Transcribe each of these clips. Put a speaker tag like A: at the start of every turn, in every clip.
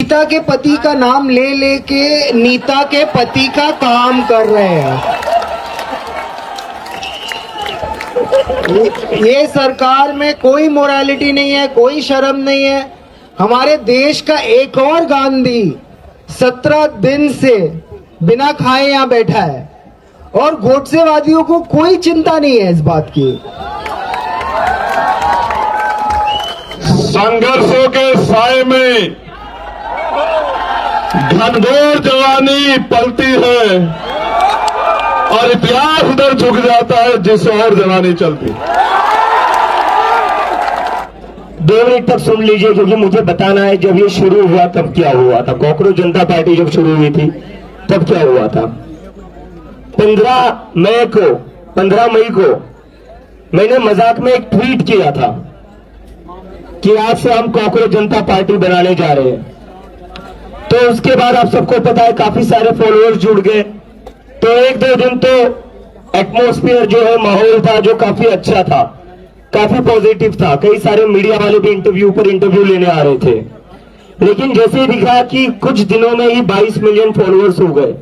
A: नीता के पति का नाम ले लेके नीता के पति का काम कर रहे हैं। ये सरकार में कोई मोरालिटी नहीं है, कोई शर्म नहीं है। हमारे देश का एक और गांधी 17 दिन से बिना खाए यहाँ बैठा है और गोडसेवादियों को कोई चिंता नहीं है इस बात की।
B: संघर्षों के साए में घनघोर जवानी पलती है और इतिहास उधर झुक जाता है जिस और जवानी चलती।
C: 2 मिनट तक सुन लीजिए, क्योंकि मुझे बताना है जब ये शुरू हुआ तब क्या हुआ था। कॉकरोच जनता पार्टी जब शुरू हुई थी तब क्या हुआ था। 15 मई को मैंने मजाक में एक ट्वीट किया था कि आज से हम कॉकरोच जनता पार्टी बनाने जा रहे हैं। तो उसके बाद आप सबको पता है काफी सारे फॉलोअर्स जुड़ गए। तो 1-2 दिन तो एटमॉस्फेयर जो है, माहौल था जो काफी अच्छा था, काफी पॉजिटिव था। कई सारे मीडिया वाले भी इंटरव्यू लेने आ रहे थे। लेकिन जैसे ही दिखा कि कुछ दिनों में ही 22 मिलियन फॉलोअर्स हो गए,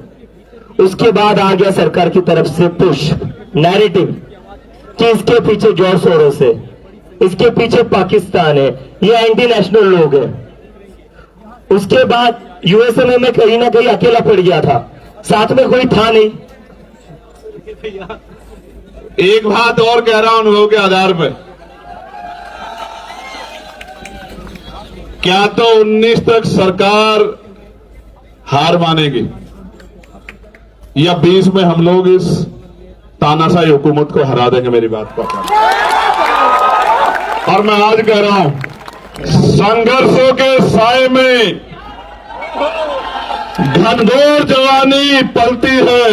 C: उसके बाद आ गया सरकार की तरफ से पुश नैरेटिव कि इसके पीछे जोर शोरों से, इसके पीछे पाकिस्तान है, ये एंटी नेशनल लोग हैं। उसके बाद यूएसए में मैं कहीं ना कहीं अकेला पड़ गया था, साथ में कोई था नहीं।
B: एक बात और कह रहा हूं अनुभव के आधार पर, क्या तो 19 तक सरकार हार मानेगी या 20 में हम लोग इस तानाशाही हुकूमत को हरा देंगे। मेरी बात को और मैं आज कह रहा हूं, संघर्षों के साए में घनघोर जवानी पलती है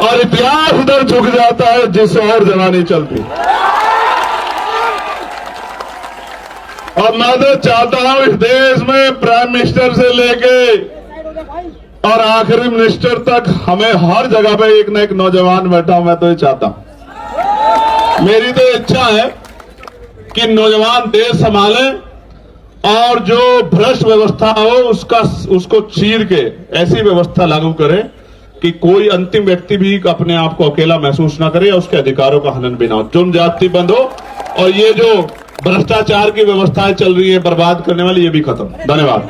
B: और इतिहास उधर झुक जाता है जिस और जवानी चलती। और मैं तो चाहता हूं इस देश में प्राइम मिनिस्टर से लेके और आखिरी मिनिस्टर तक हमें हर जगह पे एक न एक नौजवान बैठा हूं। मैं तो ये चाहता हूं, मेरी तो इच्छा है कि नौजवान देश संभाले और जो भ्रष्ट व्यवस्था हो उसको चीर के ऐसी व्यवस्था लागू करे कि कोई अंतिम व्यक्ति भी अपने आप को अकेला महसूस ना करे या उसके अधिकारों का हनन भी ना हो, जुर्म ज्यादती बंद हो और ये जो भ्रष्टाचार की व्यवस्थाएं चल रही है बर्बाद करने वाली, ये भी खत्म। धन्यवाद।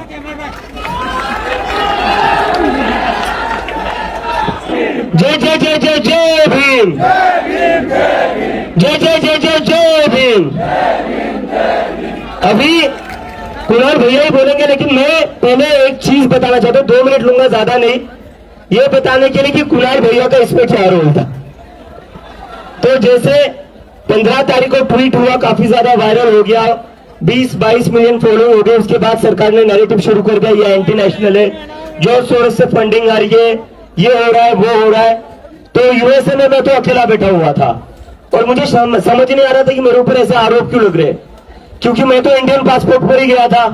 C: जय जय जय जय जय भीम, जय जय जय जय जय भीम। अभी कुणाल भैया ही बोलेंगे, लेकिन मैं पहले एक चीज बताना चाहता हूं, 2 मिनट लूंगा, ज्यादा नहीं, ये बताने के लिए कि कुणाल भैया का इसमें क्या रोल था। तो जैसे 15 तारीख को ट्वीट हुआ, काफी ज्यादा वायरल हो गया, 20-22 मिलियन फॉलो हो गए। उसके बाद सरकार ने नैरेटिव शुरू कर दिया, ये एंटी नेशनल है, जोर शोर से फंडिंग आ रही है, ये हो रहा है, वो हो रहा है। तो यूएसए में मैं तो अकेला बैठा हुआ था और मुझे समझ नहीं आ रहा था कि मेरे ऊपर ऐसे आरोप क्यों लग रहे, क्योंकि मैं तो इंडियन पासपोर्ट पर ही गया था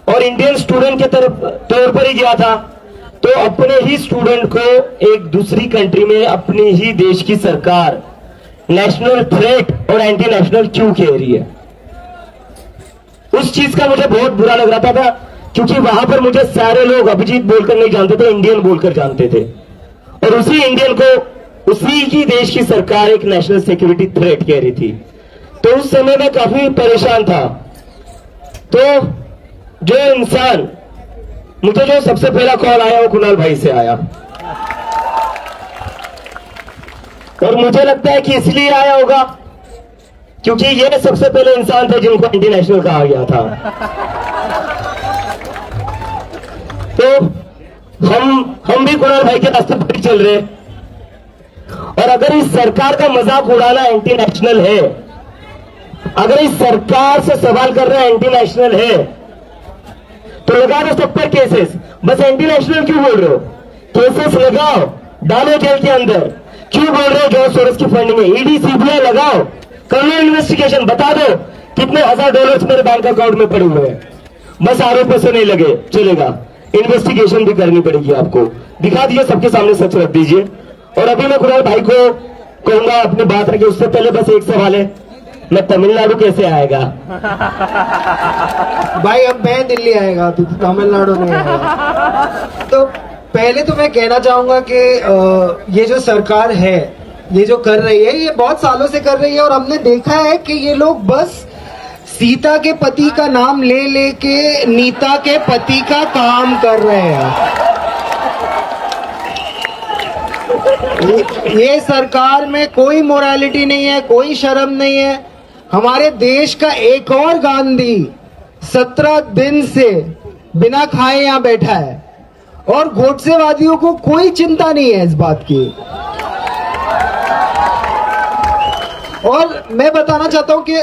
C: और इंडियन स्टूडेंट के तौर पर ही गया था। तो अपने ही स्टूडेंट को एक दूसरी कंट्री में अपनी ही देश की सरकार नेशनल थ्रेट और एंटी नेशनल क्यों कह रही है, उस चीज का मुझे बहुत बुरा लग रहा था। क्योंकि वहां पर मुझे सारे लोग अभिजीत बोलकर नहीं जानते थे, इंडियन बोलकर जानते थे, और उसी इंडियन को उसी की देश की सरकार एक नेशनल सिक्योरिटी थ्रेट कह रही थी। तो उस समय मैं काफी परेशान था। तो जो इंसान, मुझे जो सबसे पहला कॉल आया वो कुणाल भाई से आया, और मुझे लगता है कि इसलिए आया होगा क्योंकि ये सबसे पहले इंसान थे जिनको एंटी नेशनल कहा गया था। तो हम भी कुणाल भाई के रास्ते पर चल रहे, और अगर इस सरकार का मजाक उड़ाना एंटी नेशनल है, अगर इस सरकार से सवाल कर रहे हैं एंटी नेशनल है, तो लगा दो सब पर केसेस। बस एंटी नेशनल क्यों बोल रहे हो, केसेस लगाओ, डालो जेल के अंदर। क्यों बोल रहे हो जॉर्ज सोरोस की फंडिंग है, ईडी सीबीआई लगाओ, कर लो इन्वेस्टिगेशन, बता दो कितने $1000 मेरे बैंक अकाउंट में पड़े हुए हैं। बस आरोपों से नहीं लगे चलेगा, इन्वेस्टिगेशन भी करनी पड़ेगी आपको। दिखा दीजिए, सबके सामने सच रख दीजिए। और अभी मैं कुणाल भाई को कहूंगा अपनी बात रखिए, उससे पहले बस एक सवाल है मैं तमिलनाडु कैसे आएगा?
A: भाई अब मैं दिल्ली आएगा, तू तमिलनाडु नहीं आएगा। तो पहले तो मैं कहना चाहूंगा कि ये जो सरकार है, ये जो कर रही है, ये बहुत सालों से कर रही है और हमने देखा है कि ये लोग बस सीता के पति का नाम ले लेके नीता के पति का काम कर रहे हैं। ये सरकार में कोई मोरालिटी नहीं है, कोई शर्म नहीं है। हमारे देश का एक और गांधी 17 दिन से बिना खाए यहाँ बैठा है और गोडसेवादियों को कोई चिंता नहीं है इस बात की। और मैं बताना चाहता हूं कि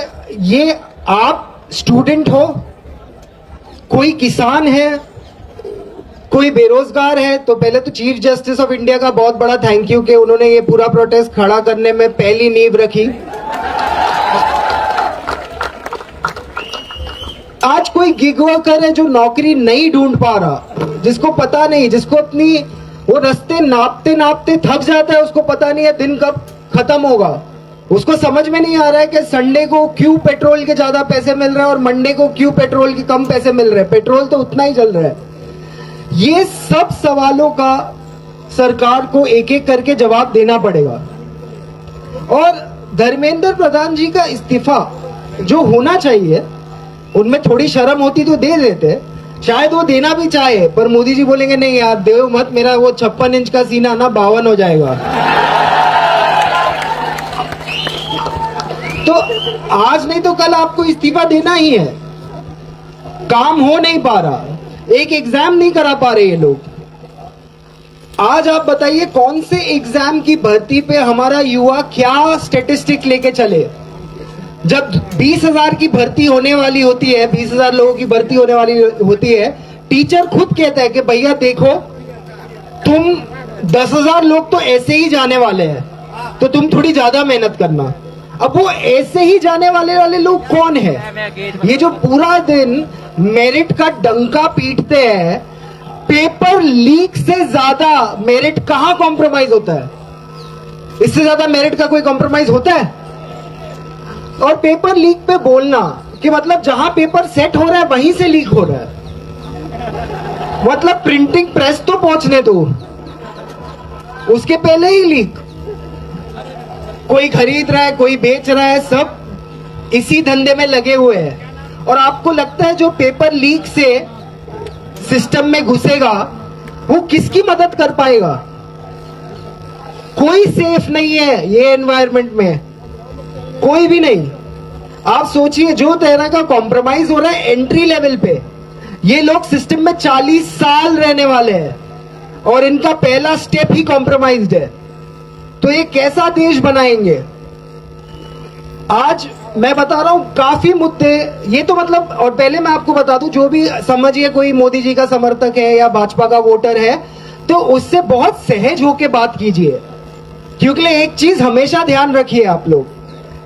A: ये आप स्टूडेंट हो, कोई किसान है, कोई बेरोजगार है, तो पहले तो चीफ जस्टिस ऑफ इंडिया का बहुत बड़ा थैंक यू कि उन्होंने ये पूरा प्रोटेस्ट खड़ा करने में पहली नींव रखी। आज कोई गिग वर्कर है जो नौकरी नहीं ढूंढ पा रहा, जिसको पता नहीं, जिसको अपनी वो रास्ते नापते नापते थक जाता है, उसको पता नहीं है दिन कब खत्म होगा। उसको समझ में नहीं आ रहा है कि संडे को क्यों पेट्रोल के ज्यादा पैसे मिल रहे हैं और मंडे को क्यों पेट्रोल के कम पैसे मिल रहे हैं। पेट्रोल तो उतना ही चल रहा है। ये सब सवालों का सरकार को एक एक करके जवाब देना पड़ेगा। और धर्मेंद्र प्रधान जी का इस्तीफा जो होना चाहिए, उनमें थोड़ी शर्म होती तो दे देते, शायद वो देना भी चाहे, पर मोदी जी बोलेंगे नहीं यार देव मत, मेरा वो 56 इंच का सीना ना 52 हो जाएगा। तो आज नहीं तो कल आपको इस्तीफा देना ही है। काम हो नहीं पा रहा, एक एग्जाम नहीं करा पा रहे ये लोग। आज आप बताइए कौन से एग्जाम की भर्ती पे हमारा युवा क्या स्टेटिस्टिक लेके चले। जब 20,000 की भर्ती होने वाली होती है, 20,000 लोगों की भर्ती होने वाली होती है, टीचर खुद कहता है कि भैया देखो तुम 10,000 लोग तो ऐसे ही जाने वाले हैं, तो तुम थोड़ी ज्यादा मेहनत करना। अब वो ऐसे ही जाने वाले लोग कौन है? ये जो पूरा दिन मेरिट का डंका पीटते हैं, पेपर लीक से ज्यादा मेरिट कहां कॉम्प्रोमाइज होता है? इससे ज्यादा मेरिट का कोई कॉम्प्रोमाइज होता है? और पेपर लीक पे बोलना कि मतलब जहां पेपर सेट हो रहा है वहीं से लीक हो रहा है, मतलब प्रिंटिंग प्रेस तो पहुंचने दो, उसके पहले ही लीक। कोई खरीद रहा है, कोई बेच रहा है, सब इसी धंधे में लगे हुए हैं। और आपको लगता है जो पेपर लीक से सिस्टम में घुसेगा वो किसकी मदद कर पाएगा? कोई सेफ नहीं है ये एनवायरनमेंट में, कोई भी नहीं। आप सोचिए जो तरह का कॉम्प्रोमाइज हो रहा है एंट्री लेवल पे, ये लोग सिस्टम में 40 साल रहने वाले हैं और इनका पहला स्टेप ही कॉम्प्रोमाइज्ड है। तो ये कैसा देश बनाएंगे? आज मैं बता रहा हूं काफी मुद्दे, ये तो मतलब, और पहले मैं आपको बता दूं, जो भी समझिए कोई मोदी जी का समर्थक है या भाजपा का वोटर है, तो उससे बहुत सहज होके बात कीजिए। क्योंकि एक चीज हमेशा ध्यान रखिए आप लोग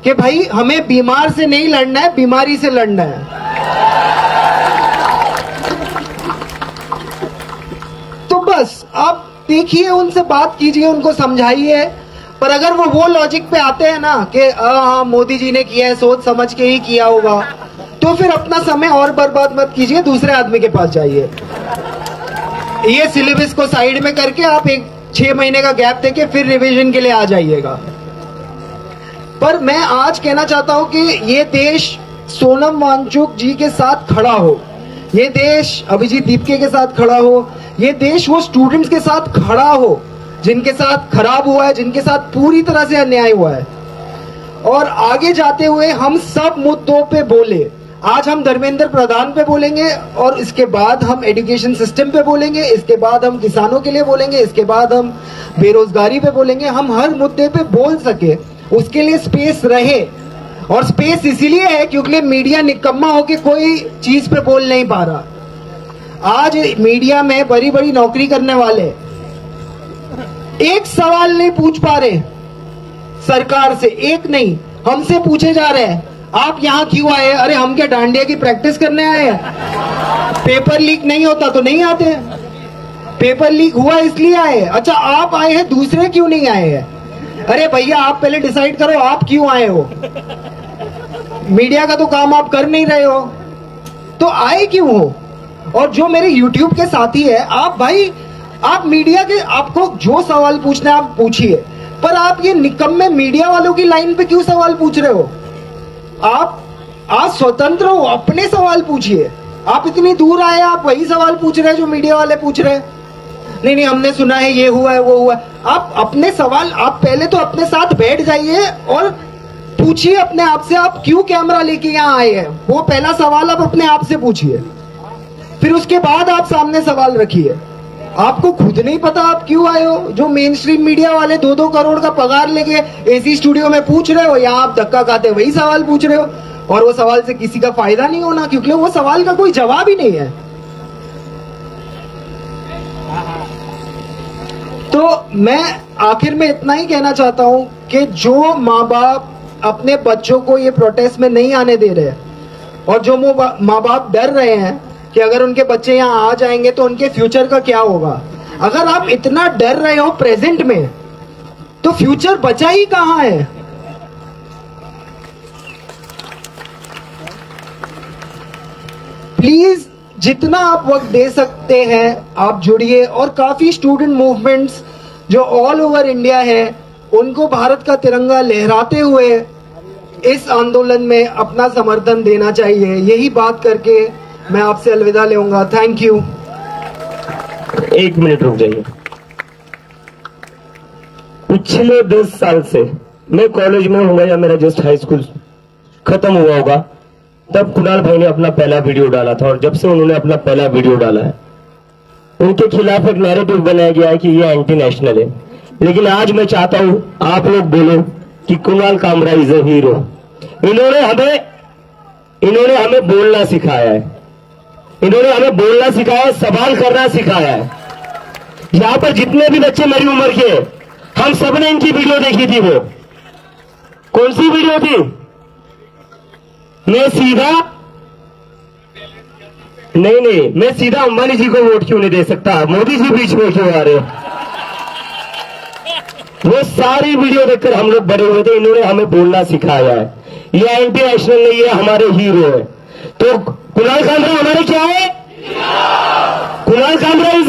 A: कि भाई हमें बीमार से नहीं लड़ना है, बीमारी से लड़ना है। तो बस आप देखिए, उनसे बात कीजिए, उनको समझाइए। पर अगर वो लॉजिक पे आते हैं ना कि हाँ मोदी जी ने किया है, सोच समझ के ही किया होगा, तो फिर अपना समय और बर्बाद मत कीजिए, दूसरे आदमी के पास जाइए। ये सिलेबस को साइड में करके आप 6 महीने का गैप देके फिर रिवीजन के लिए आ जाइएगा। पर मैं आज कहना चाहता हूं कि ये देश सोनम वांगचुक जी के साथ खड़ा हो, ये देश अभिजीत दीपके के साथ खड़ा हो, ये देश वो स्टूडेंट्स के साथ खड़ा हो जिनके साथ खराब हुआ है, जिनके साथ पूरी तरह से अन्याय हुआ है। और आगे जाते हुए हम सब मुद्दों पे बोले। आज हम धर्मेंद्र प्रधान पे बोलेंगे और इसके बाद हम एजुकेशन सिस्टम पे बोलेंगे, इसके बाद हम किसानों के लिए बोलेंगे, इसके बाद हम बेरोजगारी पे बोलेंगे। हम हर मुद्दे पे बोल सके उसके लिए स्पेस रहे, और स्पेस इसीलिए है क्योंकि मीडिया निकम्मा होके कोई चीज पे बोल नहीं पा रहा। आज मीडिया में बड़ी बड़ी नौकरी करने वाले एक सवाल नहीं पूछ पा रहे सरकार से, एक नहीं, हमसे पूछे जा रहे हैं आप यहाँ क्यों आए? अरे हम क्या डांडिया की प्रैक्टिस करने आए हैं? पेपर लीक नहीं होता तो नहीं आते, पेपर लीक हुआ इसलिए आए। अच्छा आप आए हैं, दूसरे क्यों नहीं आए हैं? अरे भैया आप पहले डिसाइड करो आप क्यों आए हो। मीडिया का तो काम आप कर नहीं रहे हो, तो आए क्यों हो? और जो मेरे YouTube के साथी है, आप भाई, आप मीडिया के, आपको जो सवाल पूछना है आप पूछिए, पर आप ये निकम्मे मीडिया वालों की लाइन पे क्यों सवाल पूछ रहे हो? आप स्वतंत्र हो, अपने सवाल पूछिए। आप इतनी दूर आए, आप वही सवाल पूछ रहे हैं जो मीडिया वाले पूछ रहे हैं। नहीं नहीं, हमने सुना है, ये हुआ है, वो हुआ है। आप अपने सवाल, आप पहले तो अपने साथ बैठ जाइए और पूछिए अपने आप से, आप क्यों कैमरा लेके यहाँ आए हैं? वो पहला सवाल आप अपने आप से पूछिए, फिर उसके बाद आप सामने सवाल रखिए। आपको खुद नहीं पता आप क्यों आए हो? जो मेन स्ट्रीम मीडिया वाले 2-2 करोड़ का पगार लेके एसी स्टूडियो में पूछ रहे हो, यहाँ आप धक्का खाते वही सवाल पूछ रहे हो, और वो सवाल से किसी का फायदा नहीं होना, क्योंकि वो सवाल का कोई जवाब ही नहीं है। तो मैं आखिर में इतना ही कहना चाहता हूं कि जो माँ बाप अपने बच्चों को ये प्रोटेस्ट में नहीं आने दे रहे, और जो माँ बाप डर रहे हैं कि अगर उनके बच्चे यहाँ आ जाएंगे तो उनके फ्यूचर का क्या होगा, अगर आप इतना डर रहे हो प्रेजेंट में, तो फ्यूचर बचा ही कहाँ है? प्लीज जितना आप वक्त दे सकते हैं आप जुड़िए, और काफी स्टूडेंट मूवमेंट्स जो ऑल ओवर इंडिया है, उनको भारत का तिरंगा लहराते हुए इस आंदोलन में अपना समर्थन देना चाहिए। यही बात करके मैं आपसे अलविदा लेऊंगा। Thank you.
C: 1 मिनट रुक जाइए। पिछले 10 साल से मैं कॉलेज में हूँ या मेरा जस्ट हाई स्कूल खत्म हुआ होगा, तब कुणाल भाई ने अपना पहला वीडियो डाला था, और जब से उन्होंने अपना पहला वीडियो डाला है, उनके खिलाफ एक नैरेटिव बनाया गया है कि ये एंटी नेशनल है। लेकिन आज मैं चाहता हूं आप लोग बोलो कि Kunal Kamra is a hero. इन्होंने हमें बोलना सिखाया है, इन्होंने हमें बोलना सिखाया है, सवाल करना सिखाया है। यहां पर जितने भी बच्चे मेरी उम्र के, हम सबने इनकी वीडियो देखी थी। वो कौन सी वीडियो थी? मैं सीधा अंबानी जी को वोट क्यों नहीं दे सकता, मोदी जी बीच में क्यों आ रहे हो? वो सारी वीडियो देखकर हम लोग बड़े हुए थे। इन्होंने हमें बोलना सिखाया है। ये एंटी नेशनल नहीं है, हमारे हीरो है। तो कुणाल कामरा हमारे क्या है? कुणाल कामरा इज